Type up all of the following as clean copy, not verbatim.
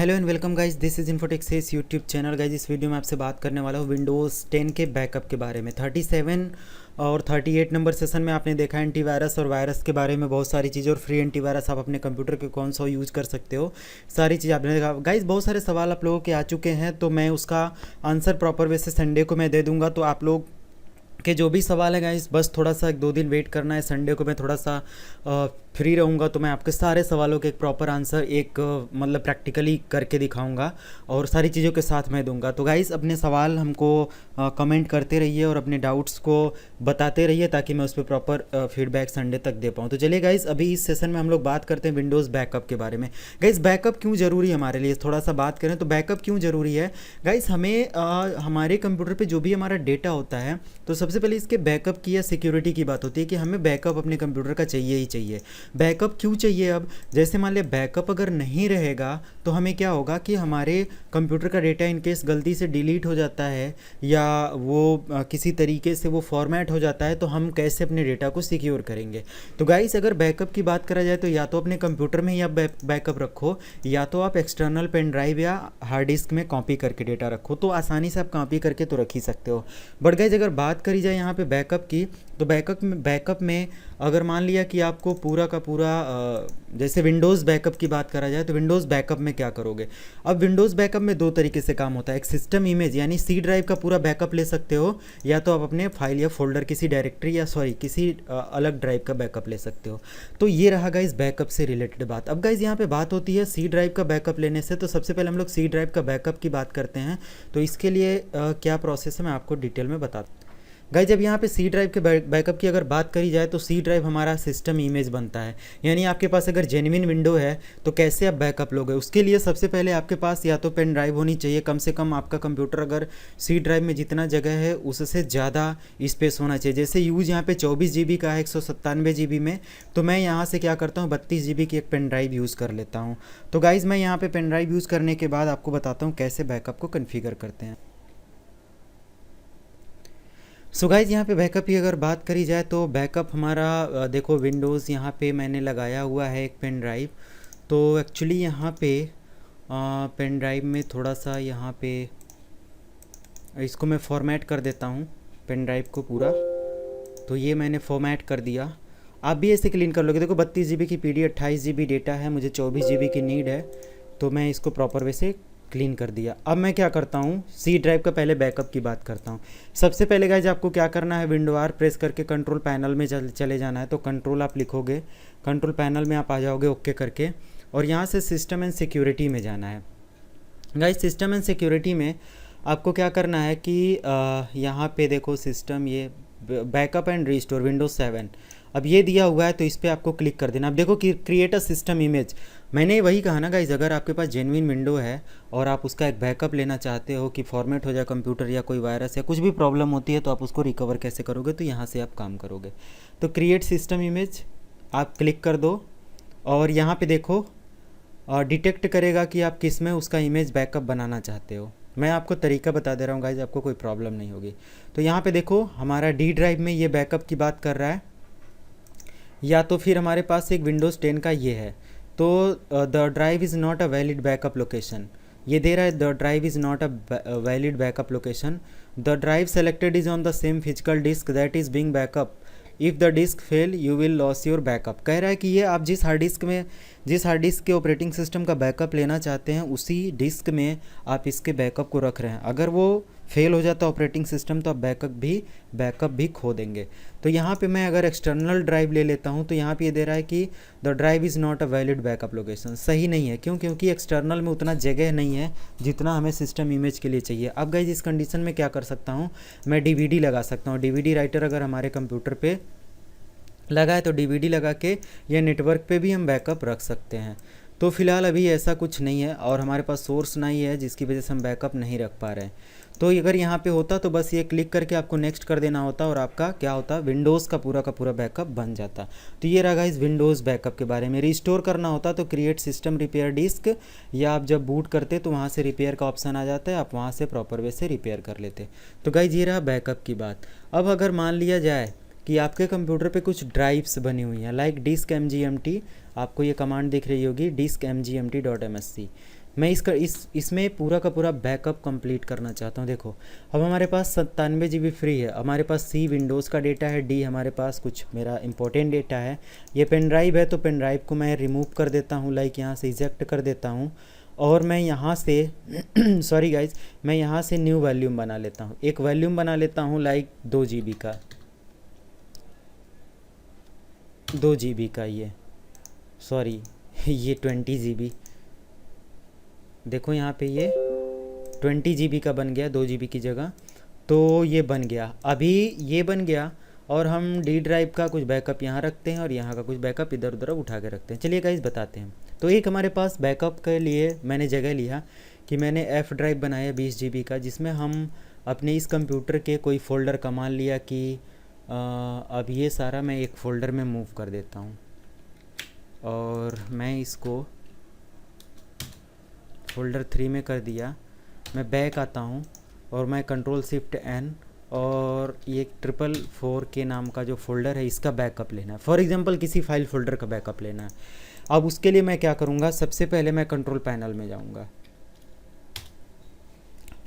Hello and welcome guys, this is Infotex YouTube channel. Guys इस video में आपसे बात करने वाला हूँ विंडोज़ 10 के बैकअप के बारे में। 37 और 38 नंबर सेशन में आपने देखा एंटीवायरस और वायरस के बारे में बहुत सारी चीज़ें, और फ्री एंटीवायरस आप अपने कंप्यूटर के कौन सा यूज़ कर सकते हो, सारी चीज़ आपने देखा। गाइज बहुत सारे सवाल आप लोगों के आ चुके हैं, तो मैं उसका आंसर प्रॉपर वे से संडे को मैं दे दूँगा। तो आप लोग के जो भी सवाल है गाइस, बस थोड़ा सा 1-2 दिन वेट करना है। संडे को मैं थोड़ा सा फ्री रहूँगा, तो मैं आपके सारे सवालों के एक प्रॉपर आंसर मतलब प्रैक्टिकली करके दिखाऊंगा और सारी चीज़ों के साथ मैं दूंगा। तो गाइस अपने सवाल हमको कमेंट करते रहिए और अपने डाउट्स को बताते रहिए, ताकि मैं उस पर प्रॉपर फीडबैक संडे तक दे पाऊँ। तो चलिए गाइस, अभी इस सेशन में हम लोग बात करते हैं विंडोज़ बैकअप के बारे में। गाइस बैकअप क्यों ज़रूरी है हमारे लिए, थोड़ा सा बात करें तो बैकअप क्यों ज़रूरी है। गाइस हमें हमारे कंप्यूटर पर जो भी हमारा डेटा होता है, तो सबसे पहले इसके बैकअप की या सिक्योरिटी की बात होती है कि हमें बैकअप अपने कंप्यूटर का चाहिए ही चाहिए। बैकअप क्यों चाहिए? अब जैसे मान लिया बैकअप अगर नहीं रहेगा तो हमें क्या होगा कि हमारे कंप्यूटर का डेटा इनकेस गलती से डिलीट हो जाता है या वो किसी तरीके से वो फॉर्मेट हो जाता है, तो हम कैसे अपने डेटा को सिक्योर करेंगे। तो गाइस अगर बैकअप की बात करा जाए तो या तो अपने कंप्यूटर में ही आप बैकअप रखो, या तो आप एक्सटर्नल पेन ड्राइव या हार्ड डिस्क में कॉपी करके डेटा रखो, तो आसानी से आप कॉपी करके तो रख ही सकते हो। बट गाइस अगर बात करी जाए यहाँ पे बैकअप की, तो बैकअप में अगर मान लिया कि आपको पूरा का पूरा जैसे विंडोज़ बैकअप की बात करा जाए, तो विंडोज़ बैकअप में क्या करोगे। अब विंडोज़ बैकअप में 2 तरीके से काम होता है। एक सिस्टम इमेज यानी सी ड्राइव का पूरा बैकअप ले सकते हो, या तो आप अपने फाइल या फोल्डर किसी डायरेक्टरी या किसी अलग ड्राइव का बैकअप ले सकते हो। तो ये रहा गाइस बैकअप से रिलेटेड बात। अब गाइस यहाँ पे बात होती है सी ड्राइव का बैकअप लेने से, तो सबसे पहले हम लोग सी ड्राइव का बैकअप की बात करते हैं। तो इसके लिए क्या प्रोसेस है मैं आपको डिटेल में बताता हूँ। गाइस जब यहाँ पे सी ड्राइव के बैकअप की अगर बात करी जाए, तो सी ड्राइव हमारा सिस्टम इमेज बनता है। यानी आपके पास अगर जेन्युइन विंडो है तो कैसे आप बैकअप लोगे, उसके लिए सबसे पहले आपके पास या तो पेन ड्राइव होनी चाहिए। कम से कम आपका कंप्यूटर अगर सी ड्राइव में जितना जगह है उससे ज़्यादा स्पेस होना चाहिए। जैसे यूज यहाँ पे 24 GB का है 197 GB में, तो मैं यहाँ से क्या करता हूँ 32 GB की एक पेन ड्राइव यूज़ कर लेता हूँ। तो गाइज़ मैं यहाँ पे पेन ड्राइव यूज़ करने के बाद आपको बताता हूँ कैसे बैकअप को कन्फिगर करते हैं। सो गाइज यहाँ पे बैकअप की अगर बात करी जाए, तो बैकअप हमारा देखो विंडोज़ यहाँ पे मैंने लगाया हुआ है एक पेन ड्राइव। तो एक्चुअली यहाँ पे पेन ड्राइव में थोड़ा सा यहाँ पे इसको मैं फॉर्मेट कर देता हूँ पेन ड्राइव को पूरा। तो ये मैंने फॉर्मेट कर दिया। आप भी ऐसे क्लीन कर लोगे। देखो 32 GB की PD, 28 GB डेटा है, मुझे 24 GB की नीड है, तो मैं इसको प्रॉपर वे से क्लीन कर दिया। अब मैं क्या करता हूँ, सी ड्राइव का पहले बैकअप की बात करता हूँ। सबसे पहले गाइज आपको क्या करना है, विंडो आर प्रेस करके कंट्रोल पैनल में चले जाना है। तो कंट्रोल आप लिखोगे, कंट्रोल पैनल में आप आ जाओगे ओके करके, और यहाँ से सिस्टम एंड सिक्योरिटी में जाना है। गाइज सिस्टम एंड सिक्योरिटी में आपको क्या करना है कि यहाँ पे देखो सिस्टम, ये बैकअप एंड रिस्टोर विंडोज 7 अब ये दिया हुआ है, तो इस पर आपको क्लिक कर देना। अब देखो कि क्रिएट अ सिस्टम इमेज, मैंने वही कहा ना गाइज, अगर आपके पास जेन्युइन विंडो है और आप उसका एक बैकअप लेना चाहते हो कि फॉर्मेट हो जाए कंप्यूटर या कोई वायरस या कुछ भी प्रॉब्लम होती है, तो आप उसको रिकवर कैसे करोगे, तो यहाँ से आप काम करोगे। तो क्रिएट सिस्टम इमेज आप क्लिक कर दो, और यहाँ पे देखो डिटेक्ट करेगा कि आप किस में उसका इमेज बैकअप बनाना चाहते हो। मैं आपको तरीका बता दे रहा हूँ गाइज, आपको कोई प्रॉब्लम नहीं होगी। तो यहाँ पे देखो हमारा डी ड्राइव में ये बैकअप की बात कर रहा है, या तो फिर हमारे पास एक विंडोज़ 10 का ये है। तो the drive is not a valid backup location, ये दे रहा है the drive is not a valid backup location. The drive selected is on the same physical disk that is being backup, if the disk fail you will loss your backup. कह रहा है कि ये आप जिस हार्ड डिस्क के operating system का backup लेना चाहते हैं, उसी डिस्क में आप इसके बैकअप को रख रहे हैं। अगर वो फेल हो जाता ऑपरेटिंग सिस्टम, तो आप बैकअप भी खो देंगे। तो यहाँ पे मैं अगर एक्सटर्नल ड्राइव ले लेता हूँ, तो यहाँ पे ये दे रहा है कि the drive is not a valid backup location. सही नहीं है, क्यों? क्योंकि एक्सटर्नल में उतना जगह नहीं है जितना हमें सिस्टम इमेज के लिए चाहिए। अब गाइस इस कंडीशन में क्या कर सकता हूँ, मैं DVD लगा सकता हूँ। DVD राइटर अगर हमारे कंप्यूटर पे लगा है, तो DVD लगा के या नेटवर्क पे भी हम बैकअप रख सकते हैं। तो फिलहाल अभी ऐसा कुछ नहीं है, और हमारे पास सोर्स नहीं है, जिसकी वजह से हम बैकअप नहीं रख पा रहे हैं। तो अगर यहाँ पे होता तो बस ये क्लिक करके आपको नेक्स्ट कर देना होता, और आपका क्या होता, विंडोज़ का पूरा बैकअप बन जाता। तो ये रहा गाइस विंडोज़ बैकअप के बारे में। रिस्टोर करना होता तो क्रिएट सिस्टम रिपेयर डिस्क, या आप जब बूट करते तो वहाँ से रिपेयर का ऑप्शन आ जाता है, आप वहाँ से प्रॉपर वे से रिपेयर कर लेते। तो गाइस ये रहा बैकअप की बात। अब अगर मान लिया जाए कि आपके कंप्यूटर पे कुछ ड्राइव्स बनी हुई हैं, लाइक डिस्क mgmt, आपको ये कमांड दिख रही होगी डिस्क mgmt.msc। मैं इसमें पूरा का पूरा बैकअप कंप्लीट करना चाहता हूँ। देखो अब हमारे पास 97 GB फ्री है, हमारे पास सी विंडोज़ का डेटा है, डी हमारे पास कुछ मेरा इंपॉर्टेंट डेटा है। ये पेन ड्राइव है तो पेन ड्राइव को मैं रिमूव कर देता हूँ, लाइक यहाँ से इजेक्ट कर देता हूँ और मैं यहाँ से सॉरी गाइज, मैं यहाँ से न्यू वॉल्यूम बना लेता हूँ, एक वॉल्यूम बना लेता हूँ लाइक 2 GB का, 2 GB का, ये सॉरी ये 20 GB। देखो यहाँ पे ये 20 GB का बन गया 2 GB की जगह, तो ये बन गया, अभी ये बन गया। और हम डी ड्राइव का कुछ बैकअप यहाँ रखते हैं और यहाँ का कुछ बैकअप इधर उधर उठा के रखते हैं। चलिए गाइस बताते हैं। तो एक हमारे पास बैकअप के लिए मैंने जगह लिया कि मैंने एफ ड्राइव बनाया 20 GB का, जिसमें हम अपने इस कंप्यूटर के कोई फ़ोल्डर का मान लिया कि अब ये सारा मैं एक फ़ोल्डर में मूव कर देता हूँ और मैं इसको फ़ोल्डर 3 में कर दिया। मैं बैक आता हूँ और मैं Ctrl+Shift+N और ये 444 के नाम का जो फ़ोल्डर है इसका बैकअप लेना है। फॉर एग्जांपल किसी फाइल फ़ोल्डर का बैकअप लेना है। अब उसके लिए मैं क्या करूँगा, सबसे पहले मैं कंट्रोल पैनल में जाऊँगा,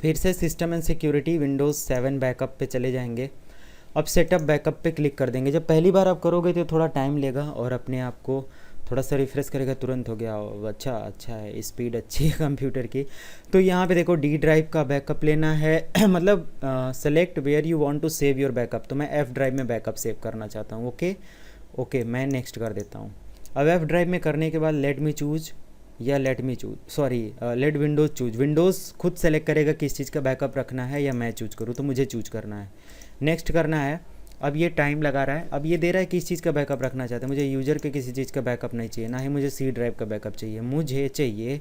फिर से system and security Windows 7 backup पे चले जाएंगे। अब सेटअप बैकअप पे क्लिक कर देंगे। जब पहली बार आप करोगे तो थोड़ा टाइम लेगा और अपने आप को थोड़ा सा रिफ्रेश करेगा, तुरंत हो गया। अच्छा है, स्पीड अच्छी है कंप्यूटर की। तो यहाँ पे देखो डी ड्राइव का बैकअप लेना है मतलब select where you want to save your backup, तो मैं एफ ड्राइव में बैकअप सेव करना चाहता हूँ। ओके मैं नेक्स्ट कर देता हूँ। अब एफ ड्राइव में करने के बाद लेट विंडोज़ चूज, विंडोज़ खुद सेलेक्ट करेगा किस चीज़ का बैकअप रखना है या मैं चूज करूँ, तो मुझे चूज करना है, नेक्स्ट करना है। अब ये टाइम लगा रहा है, अब ये दे रहा है किस चीज़ का बैकअप रखना चाहते हैं। मुझे यूज़र के किसी चीज़ का बैकअप नहीं चाहिए, ना ही मुझे सी ड्राइव का बैकअप चाहिए, मुझे चाहिए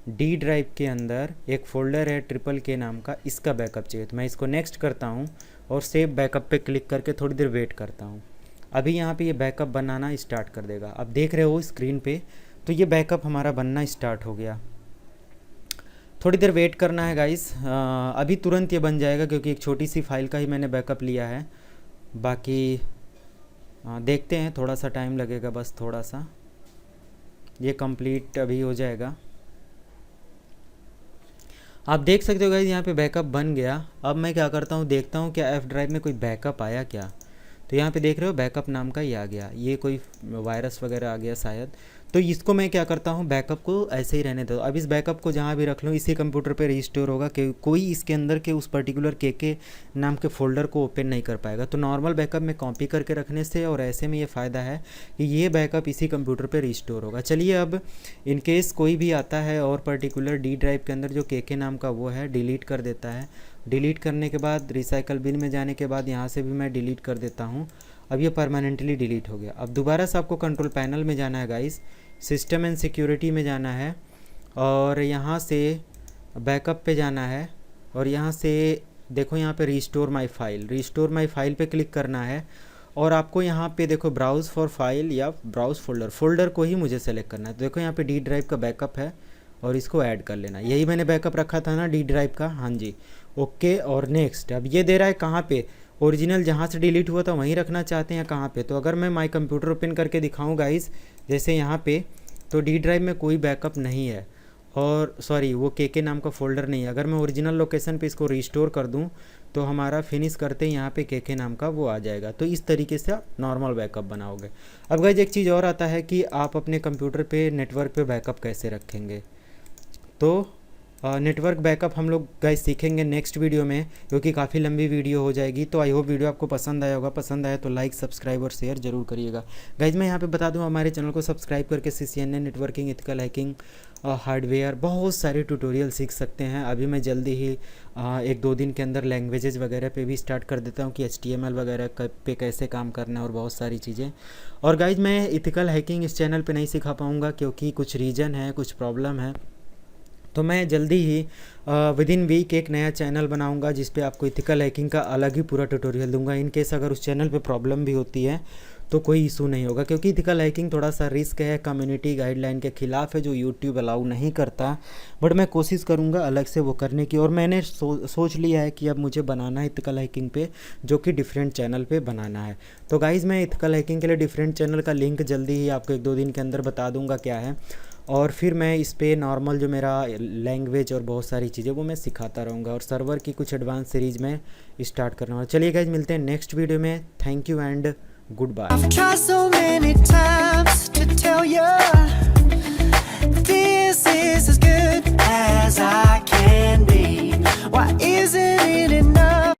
डी ड्राइव के अंदर एक फ़ोल्डर है के नाम का, इसका बैकअप चाहिए। तो मैं इसको नेक्स्ट करता हूँ और सेव बैकअप पे क्लिक करके थोड़ी देर वेट करता हूँ। अभी यहाँ पे ये बैकअप बनाना स्टार्ट कर देगा। अब देख रहे हो स्क्रीन पे, तो ये बैकअप हमारा बनना स्टार्ट हो गया। थोड़ी देर वेट करना है गाइस, अभी तुरंत ये बन जाएगा क्योंकि एक छोटी सी फाइल का ही मैंने बैकअप लिया है। बाकी देखते हैं, थोड़ा सा टाइम लगेगा, बस थोड़ा सा, ये कंप्लीट अभी हो जाएगा। आप देख सकते हो गाइस यहाँ पे बैकअप बन गया। अब मैं क्या करता हूँ, देखता हूँ क्या एफ ड्राइव में कोई बैकअप आया क्या। तो यहाँ पे देख रहे हो बैकअप नाम का ही आ गया, ये कोई वायरस वगैरह आ गया शायद। तो इसको मैं क्या करता हूँ, बैकअप को ऐसे ही रहने दो। अब इस बैकअप को जहाँ भी रख लूँ इसी कंप्यूटर पे रिस्टोर होगा कि कोई इसके अंदर के उस पर्टिकुलर के नाम के फ़ोल्डर को ओपन नहीं कर पाएगा। तो नॉर्मल बैकअप में कॉपी करके रखने से और ऐसे में ये फ़ायदा है कि ये बैकअप इसी कंप्यूटर पर रिस्टोर होगा। चलिए अब इनकेस कोई भी आता है और पर्टिकुलर डी ड्राइव के अंदर जो के नाम का वो है डिलीट कर देता है। डिलीट करने के बाद रिसाइकल बिन में जाने के बाद यहाँ से भी मैं डिलीट कर देता हूँ। अब ये परमानेंटली डिलीट हो गया। अब दोबारा से आपको कंट्रोल पैनल में जाना है गाइस, सिस्टम एंड सिक्योरिटी में जाना है और यहाँ से बैकअप पे जाना है और यहाँ से देखो यहाँ पे रिस्टोर माय फाइल पे क्लिक करना है और आपको यहाँ पे देखो ब्राउज़ फॉर फाइल या ब्राउज़ फ़ोल्डर को ही मुझे सेलेक्ट करना है। तो देखो यहाँ पे डी ड्राइव का बैकअप है और इसको ऐड कर लेना। यही मैंने बैकअप रखा था ना डी ड्राइव का, हाँ जी। ओके और नेक्स्ट। अब ये दे रहा है कहाँ पे, ओरिजिनल जहाँ से डिलीट हुआ था वहीं रखना चाहते हैं कहाँ पे। तो अगर मैं माई कंप्यूटर ओपन करके दिखाऊँ गाइस, जैसे यहाँ पे, तो डी ड्राइव में कोई बैकअप नहीं है और सॉरी वो के नाम का फ़ोल्डर नहीं है। अगर मैं ओरिजिनल लोकेशन पे इसको रिस्टोर कर दूँ तो हमारा फिनिश करते ही यहाँ पे के नाम का वो आ जाएगा। तो इस तरीके से आप नॉर्मल बैकअप बनाओगे। अब गाइस एक चीज़ और आता है कि आप अपने कंप्यूटर पे नेटवर्क पे बैकअप कैसे रखेंगे। तो नेटवर्क बैकअप हम लोग गाइस सीखेंगे नेक्स्ट वीडियो में, क्योंकि काफ़ी लंबी वीडियो हो जाएगी। तो आई होप वीडियो आपको पसंद आया होगा, पसंद आया तो लाइक सब्सक्राइब और शेयर जरूर करिएगा। गाइस मैं यहाँ पे बता दूँ, हमारे चैनल को सब्सक्राइब करके CCNA networking, ethical hacking, hardware बहुत सारे ट्यूटोरियल सीख सकते हैं। अभी मैं जल्दी ही 1-2 दिन के अंदर लैंग्वेजेस वगैरह पे भी स्टार्ट कर देता हूँ कि HTML वगैरह पे कैसे काम करना है और बहुत सारी चीज़ें। और गाइज मैं एथिकल हैकिंग इस चैनल पे नहीं सिखा पाऊँगा क्योंकि कुछ रीज़न है, कुछ प्रॉब्लम है। तो मैं जल्दी ही विद इन वीक एक नया चैनल बनाऊंगा जिस पे आपको एथिकल हैकिंग का अलग ही पूरा ट्यूटोरियल दूंगा। इन केस अगर उस चैनल पे प्रॉब्लम भी होती है तो कोई इशू नहीं होगा, क्योंकि एथिकल हैकिंग थोड़ा सा रिस्क है, कम्युनिटी गाइडलाइन के खिलाफ है जो यूट्यूब अलाउ नहीं करता। बट मैं कोशिश करूँगा अलग से वो करने की। और मैंने सोच लिया है कि अब मुझे बनाना है एथिकल हैकिंग पे, जो कि डिफरेंट चैनल पे बनाना है। तो गाइज़ मैं एथिकल हैकिंग के लिए डिफरेंट चैनल का लिंक जल्दी ही आपको 1-2 दिन के अंदर बता दूँगा क्या है। और फिर मैं इस पे नॉर्मल जो मेरा लैंग्वेज और बहुत सारी चीज़ें वो मैं सिखाता रहूँगा, और सर्वर की कुछ एडवांस सीरीज़ मैं स्टार्ट करने वाला। चलिए गाइज, मिलते हैं नेक्स्ट वीडियो में। Thank you and good bye.